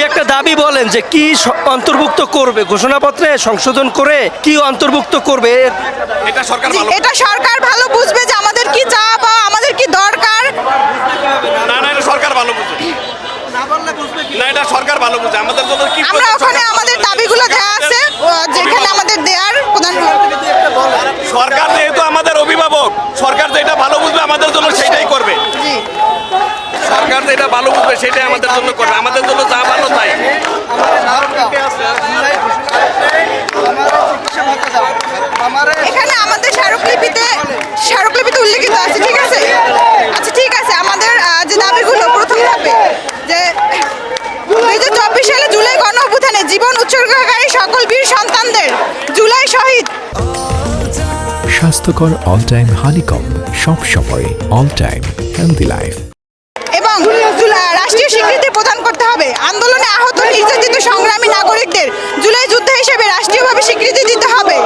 একটা দাবি বলেন যে কি অন্তর্ভুক্ত করবে ঘোষণাপত্রে সংশোধন করে কি অন্তর্ভুক্ত করবে এটা সরকার জি, ভালো এটা সরকার ভালো বুঝবে যে আমাদের কি চা বা আমাদের কি দরকার। না না এটা সরকার ভালো বুঝে না এটা সরকার ভালো বুঝে আমাদের জন্য কি আমরা ওখানে আমাদের দাবিগুলো দেওয়া আছে যেখানে আমাদের দেওয়ার প্রধান। সরকার যেহেতু আমাদের অভিভাবক সরকার যেটা ভালো বুঝবে আমাদের জন্য সেটাই করবে জি, সরকার যেটা ভালো বুঝবে সেটাই আমাদের জন্য করবে আমাদের জন্য যা ভালো তাই এখানে আমাদের স্মারকলিপিতে উল্লেখিত আছে, ঠিক আছে। আচ্ছা ঠিক আছে, আমাদের যে দাবিগুলো প্রথম ধাপে যে 2024 সালে জুলাই গণ অভ্যুত্থানে জীবন উৎসর্গকারী সকল বীর সন্তানদের জুলাই শহীদ স্বাস্থ্যকর অল টাইম হানিকম, সব সময় অল টাইম হেলদি লাইফ। এবং রাষ্ট্রীয় স্বীকৃতি প্রদান করতে হবে। আন্দোলনে আহত নির্যাতিত সংগ্রামী নাগরিকদের জুলাই যুদ্ধ হিসেবে রাষ্ট্রীয়ভাবে স্বীকৃতি দিতে হবে